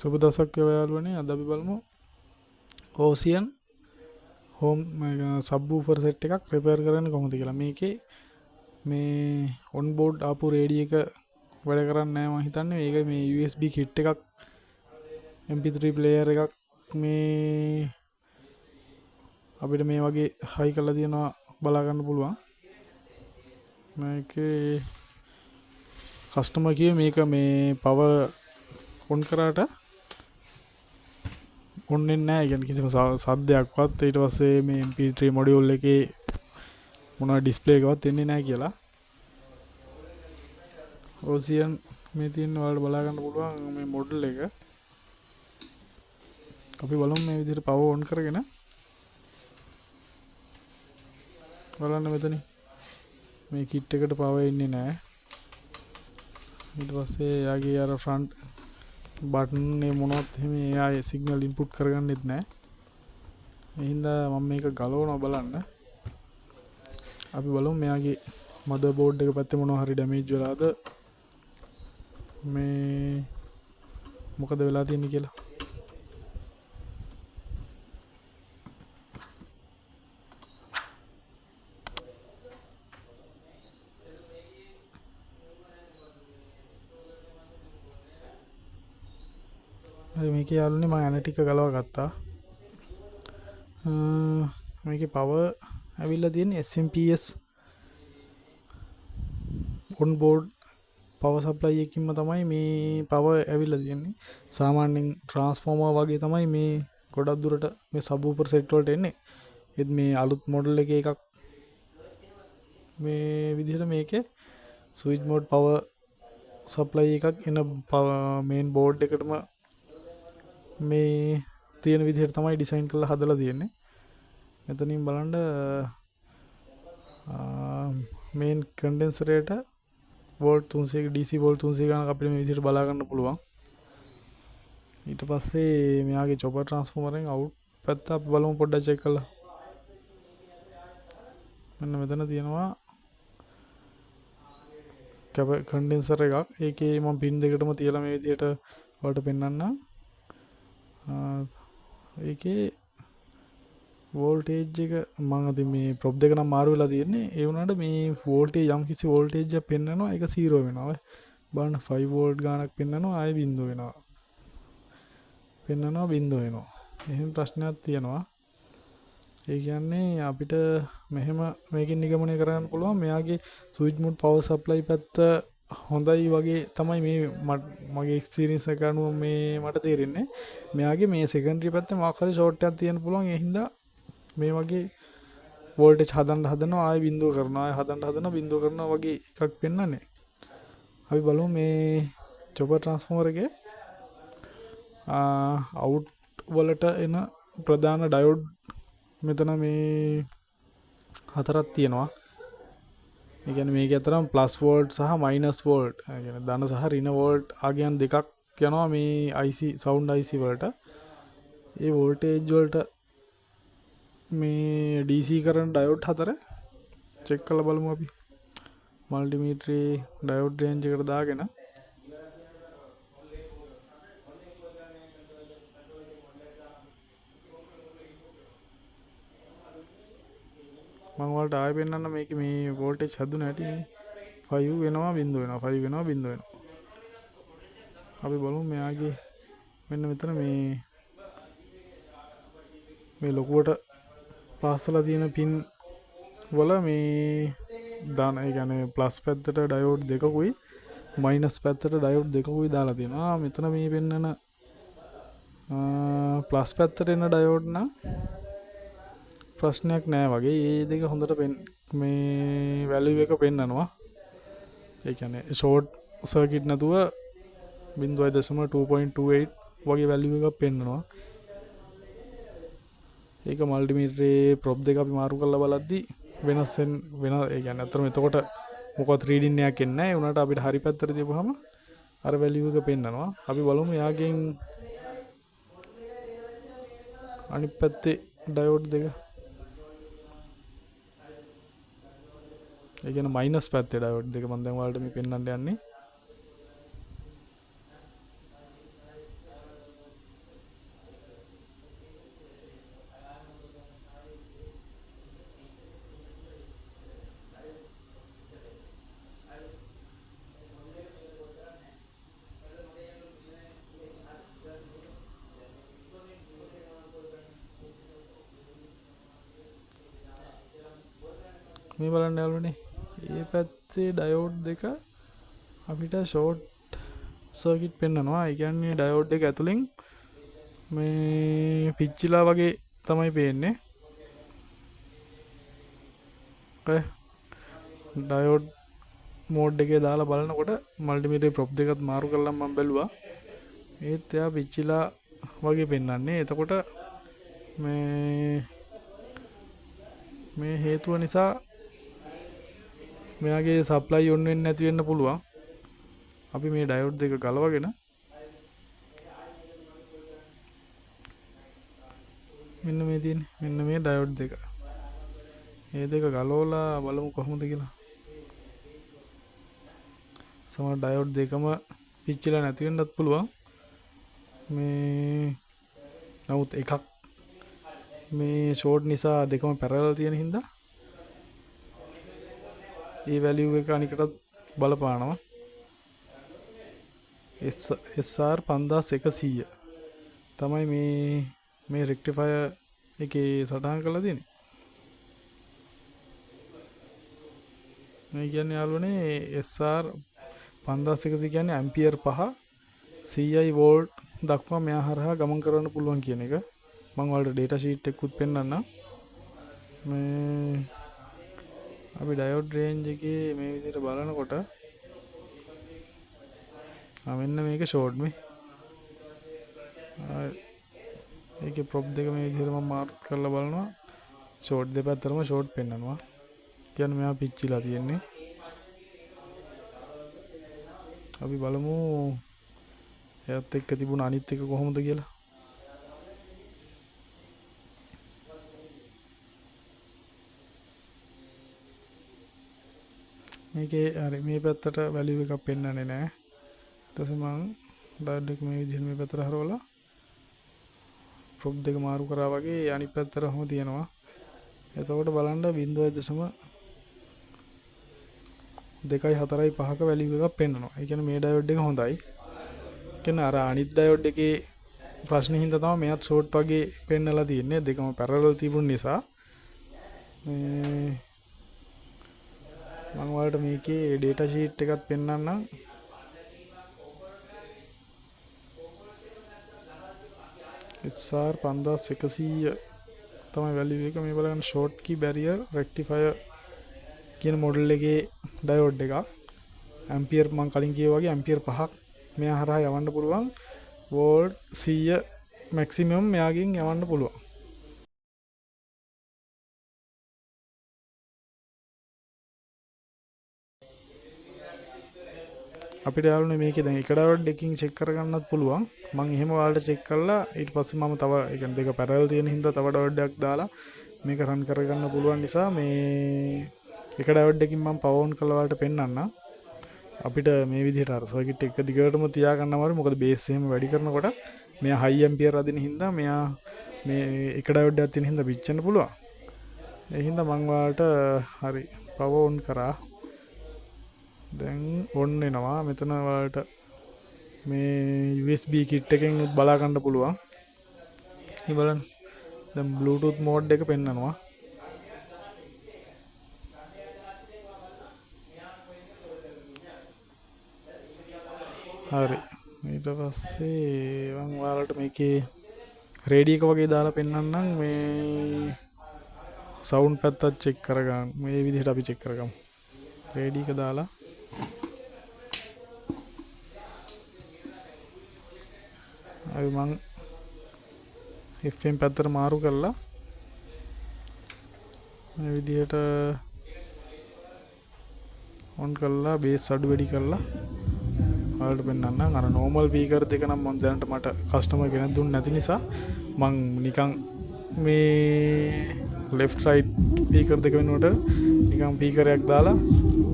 සුබ දවසක් යාළුවනේ. අද අපි බලමු ඕසියන් හෝම් සබ් වූෆර් සෙට් එකක් රිපෙයාර් කරන්න කොහොමද කියලා. මේකේ මේ ඔන් බෝඩ් ආපු රේඩිය එක වැඩ කරන්නේ නැහැ මම හිතන්නේ. මේක මේ USB කිට් එකක් MP3 ප්ලේයර් එකක් මේ අපිට මේ වගේ හයි කරලා තියෙනවා බලා ගන්න පුළුවන්. මේකේ කස්ටමර් කිව්වේ මේක මේ පවර් ඔන් කරාට ඔන්නේ නැහැ. ඒ කියන්නේ කිසිම සද්දයක්වත් ඊට පස්සේ මේ MP3 මොඩියුල් එකේ මොනවා ඩිස්ප්ලේ එකවත් එන්නේ නැහැ කියලා. ඕසියන් මේ තියෙන වලට බලා ගන්න පුළුවන් මේ මොඩල් එක. අපි බලමු මේ විදිහට පවර් ඔන් කරගෙන බලන්න මෙතන මේ කිට් එකට පවර් එන්නේ නැහැ. ඊට පස්සේ යාගේ අර ෆ්‍රන්ට් බටන් මේ මොනවත් එහෙම එයා සිග්නල් ඉන්පුට් කරගන්නෙත් නැහැ. ඒ හින්දා මම මේක ගලවනවා බලන්න. අපි බලමු මෙයාගේ මදර් බෝඩ් එක පැත්තේ මොනවා හරි ඩැමේජ් වෙලාද මේ මොකද වෙලා තියෙන්නේ කියලා. හරි මේකේ යාළුවනේ මම ඇන ටික ගලවා ගත්තා. මේකේ පවර් ඇවිල්ලා තියෙන්නේ SMPS on board power supply එකකින්ම තමයි මේ පවර් ඇවිල්ලා තියෙන්නේ. සාමාන්‍යයෙන් ට්‍රාන්ස්ෆෝමර් වගේ තමයි මේ ගොඩක් දුරට මේ සබ් වූෆර් සෙට් වලට එන්නේ. ඒත් මේ අලුත් මොඩල් එකේ එකක් මේ විදිහට මේකේ ස්විච් මෝඩ් පවර් සප්ලයි එකක් එන මේන් බෝඩ් එකටම මේ තියෙන විදිහට තමයි ඩිසයින් කරලා හදලා තියෙන්නේ. මෙතනින් බලන්න මේන් කන්ඩෙන්සරේට වෝල්ට් 300 DC වෝල්ට් 300 ගණන් අපිට මේ විදිහට බලා ගන්න පුළුවන්. ඊට පස්සේ මෙයාගේ චොපර් ට්‍රාන්ස්ෆෝමරෙන් අවුට් පැත්ත අපි බලමු පොඩ්ඩක් චෙක් කරලා. මෙන්න මෙතන තියෙනවා කන්ඩෙන්සර් එකක්. ඒකේ මම පින් දෙකටම තියලා මේ විදිහට ඔයාලට පෙන්නන්නම්. ඒකේ වෝල්ටේජ් එක මම අද මේ ප්‍රොප් දෙක නම් මාරු වෙලා තියෙන්නේ. ඒ වුණාට මේ වෝල්ටේජ් යම් කිසි වෝල්ටේජ් එකක් පෙන්නනවා. ඒක 0 වෙනවා. බලන්න 5 වෝල්ට් ගානක් පෙන්නනවා. ආයෙ බිඳුව වෙනවා. පෙන්නනවා බිඳුව වෙනවා. එහෙම ප්‍රශ්නයක් තියෙනවා. ඒ කියන්නේ අපිට මෙහෙම මේකෙන් නිගමනය කරන්න පුළුවන් මෙයාගේ ස්විච් මෝඩ් පවර් සප්ලයි පැත්ත හොඳයි වගේ තමයි මේ මගේ එක්ස්පීරියන්ස් එක අනුව මේ මට තේරෙන්නේ. මෙයාගේ මේ සෙකන්ඩරි පැත්තේ මොකක් හරි ෂෝට් එකක් තියෙන්න පුළුවන්. ඒ හින්දා මේ වගේ වෝල්ටේජ් හදනවා ආයෙ බිඳුව කරනවා ආයෙ හදනවා බිඳුව කරනවා වගේ එකක් පෙන්වන්නේ. අපි බලමු මේ චොපර් ට්‍රාන්ස්ෆෝමර් එකේ අවුට් වලට එන ප්‍රධාන ඩයෝඩ් මෙතන මේ හතරක් තියෙනවා. ඒ කියන්නේ මේකේ අතරම ප්ලස් වෝල්ට් සහ මයිනස් වෝල්ට්. ඒ කියන්නේ ධන සහ ඍණ වෝල්ට් ආගයන් දෙකක් යනවා මේ IC සවුන්ඩ් IC වලට. ඒ වෝල්ටේජ් වලට මේ DC කරන්ට් ඩයෝඩ් හතර චෙක් කරලා බලමු අපි. මල්ටිමීටරේ ඩයෝඩ් රේන්ජ් එකට දාගෙන මම වලට ආයෙ පෙන්නන්න මේකේ මේ වෝල්ටේජ් හදුන හැටි 5 වෙනවා බිඳුව වෙනවා 5 වෙනවා බිඳුව වෙනවා. අපි බලමු මෙයාගේ මෙන්න මෙතන මේ ලොකුවට පාස්සලා තියෙන පින් වල මේ දාන ඒ කියන්නේ ප්ලස් පැත්තට ඩයෝඩ් දෙකකුයි මයිනස් පැත්තට ඩයෝඩ් දෙකකුයි දාලා තියෙනවා. මෙතන මේ පෙන්නන ප්ලස් පැත්තට එන ඩයෝඩ් නම් ප්‍රශ්නයක් නෑ වගේ. ඒ දෙක හොඳට මේ වැලියු එක පෙන්නනවා. ඒ කියන්නේ ෂෝට් සර්කිට් නැතුව 0.2.28 වගේ වැලියු එකක් පෙන්නනවා. ඒක මල්ටිමීටරේ ප්‍රොප් දෙක අපි මාරු කරලා බලද්දි වෙනස් වෙන ඒ කියන්නේ අතරම එතකොට මොකවත් රීඩින් එකක් එන්නේ නැහැ. ඒ උනාට අපිට හරි පැත්තට දීපුවම අර වැලියු එක පෙන්නනවා. අපි බලමු යාගෙන් අනිත් පැත්තේ ඩයෝඩ් දෙක. ඒ කියන්නේ මයිනස් පැත්තේ ඩයෝඩ් දෙක මම දැන් ඔයාලට මේ පෙන්නන්න යන්නේ. මේ බලන්න යාළුවනේ ඒ පැත්තේ ඩයෝඩ් දෙක අපිට ෂෝට් සර්කිට් පෙන්වනවා. ඒ කියන්නේ ඩයෝඩ් එක ඇතුලෙන් මේ පිච්චිලා වගේ තමයි පේන්නේ. ඩයෝඩ් මෝඩ් එකේ දාලා බලනකොට මල්ටිමීටර් ප්‍රොප් දෙකත් මාරු කරලා මම බැලුවා. ඒත් එයා පිච්චිලා වගේ පෙන්වන්නේ. එතකොට මේ හේතුව නිසා මෙයාගේ සප්ලයි ඔන් වෙන්නේ නැති වෙන්න පුළුවන්. අපි මේ ඩයෝඩ් දෙක ගලවගෙන මෙන්න මේ තියෙන්නේ මෙන්න මේ ඩයෝඩ් දෙක. මේ දෙක ගලවලා බලමු කොහොමද කියලා. සමහර ඩයෝඩ් දෙකම පිච්චිලා නැති වෙන්නත් පුළුවන්. මේ නමුත් එකක් මේ ෂෝට් නිසා දෙකම පැරලල් තියෙන හින්දා ඒ වැලියු එක අනිකටත් බලපානවා. SR 5100 තමයි මේ රෙක්ටිෆයර් එකේ සටහන් කරලා තියෙන්නේ. මේ කියන්නේ යාළුවනේ SR 5100 කියන්නේ ඇම්පියර් 5 CI වෝල්ට් දක්වා මෙහා හරහා ගමන් කරන්න පුළුවන් කියන එක. මම ඔයාලට ඩේටා ෂීට් එකකුත් පෙන්නන්නම්. මේ අපි ඩයෝඩ් රේන්ජ් එකේ මේ විදිහට බලනකොට මෙන්න මේක ෂෝට් මේ. ඒකේ ප්‍රොප් දෙක මේ විදිහට මම මාර්ක් කරලා බලනවා. ෂෝට් දෙපැත්තටම ෂෝට් පෙන්නනවා. කියන්නේ මෙයා පිච්චිලා තියෙන්නේ. අපි බලමු එයත් එක්ක තිබුණ අනිත් එක කොහොමද කියලා. මේකේ හරි මේ පැත්තට වැලියු එකක් පෙන්වන්නේ නැහැ. ඊට පස්සේ මම ඩයෝඩ් එක මේ විදිහට මේ පැත්තට හරවලා ප්‍රොප් දෙක මාරු කරා වගේ අනිත් පැත්තටම තියෙනවා. එතකොට බලන්න 0.245ක වැලියු එකක් පෙන්වනවා. ඒ කියන්නේ මේ ඩයෝඩ් එක හොඳයි. කියන්නේ අර අනිත් ඩයෝඩ් එකේ ප්‍රශ්නේ හින්දා තමයි මෙයත් ෂෝට් වගේ පෙන්නලා තියෙන්නේ. දෙකම පැරලල් තිබුණ නිසා මම ඔයාලට මේකේ ඩේටා ෂීට් එකක් පෙන්නන්නම්. SR 5100 තමයි වැලියු එක. මේ බලන්න ෂෝට් කී බැරියර් රෙක්ටිෆයර් කියන මොඩල් එකේ ඩයෝඩ් එකක්. ඇම්පියර් මම කලින් කිව්වා වගේ ඇම්පියර් 5ක් මෙයා හරහා යවන්න පුළුවන්. වෝල්ට් 100 මැක්සිමම් මෙයාගෙන් යවන්න පුළුවන්. අපිට යාළුවනේ මේකේ දැන් එක ඩයෝඩ් එකකින් චෙක් කරගන්නත් පුළුවන්. මම එහෙම ඔයාලට චෙක් කරලා ඊට පස්සේ මම තව ඒ කියන්නේ දෙක පැරලල් තියෙන හින්දා තව ඩයෝඩ් එකක් දාලා මේක රන් කරගන්න පුළුවන් නිසා මේ එක ඩයෝඩ් එකකින් මම පවර් ඔන් කරලා ඔයාලට පෙන්නන්නම්. අපිට මේ විදිහට අර සර්කිට් එක දිගටම තියාගන්න අමාරුයි. මොකද බේස් එහෙම වැඩි කරනකොට මෙයා හයි ඇම්පියර් අදින හින්දා මෙයා මේ එක ඩයෝඩ් එකක් තියෙන හින්දා පිච්චෙන්න පුළුවන්. ඒ හින්දා මම ඔයාලට හරි පවර් ඔන් කරා. දැන් ඔන් වෙනවා. මෙතන ඔයාලට මේ USB කිට් එකෙන් බලා ගන්න පුළුවන්. මේ බලන්න. දැන් Bluetooth මෝඩ් එක පෙන්නනවා. හරි. ඊට පස්සේ මම ඔයාලට මේකේ රේඩියෝ එක වගේ දාලා පෙන්නන්නම්. මේ සවුන්ඩ් පැත්තත් චෙක් කරගන්න. මේ විදිහට අපි චෙක් කරගමු. රේඩියෝ එක දාලා අපි මං FM පැත්තට මාරු කරලා මේ විදිහට ඔන් කරලා බේස් අඩු වැඩි කරලා ඔයාලට පෙන්නන්නම්. අර නෝමල් ස්පීකර් දෙක නම් මම දැනට මට කස්ටමර් ගෙනත් දුන්නේ නැති නිසා මං නිකන් මේ left right ස්පීකර් දෙක වෙනුවට නිකන් ස්පීකරයක් දාලා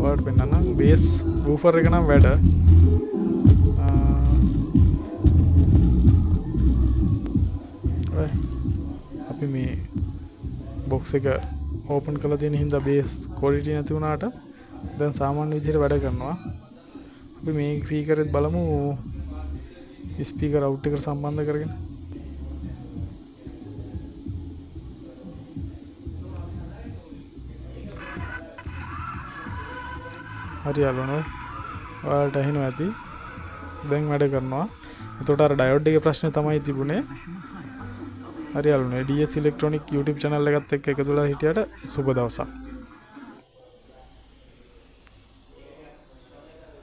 ඔයාලට පෙන්නන්නම්. බේස් වූෆර් එක නම් වැඩ. අපි මේ බොක්ස් එක ඕපන් කරලා තියෙන හින්දා බේස් ක්වොලිටි නැති වුණාට දැන් සාමාන්‍ය විදිහට වැඩ කරනවා. අපි මේ ස්පීකරෙත් බලමු ස්පීකර් අවුට් එකට සම්බන්ධ කරගෙන. හරි යාළුවනේ ඔයාලට ඇහෙනවා ඇති දැන් වැඩ කරනවා එතකොට අර ඩයෝඩ් එකේ ප්‍රශ්නේ තමයි තිබුණේ හරි යාළුවනේ DS Electronic YouTube channel එකත් එක්ක එකතු වෙලා හිටියට සුබ දවසක්